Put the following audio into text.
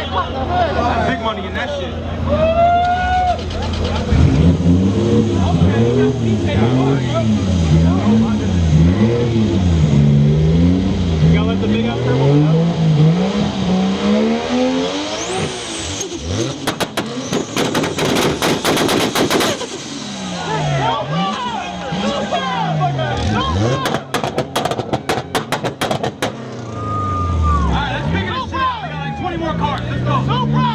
Big money in that shit. You gotta let the big out turbo out. Alright, let's figure this shit out. We got like 20 more cars. Let's go.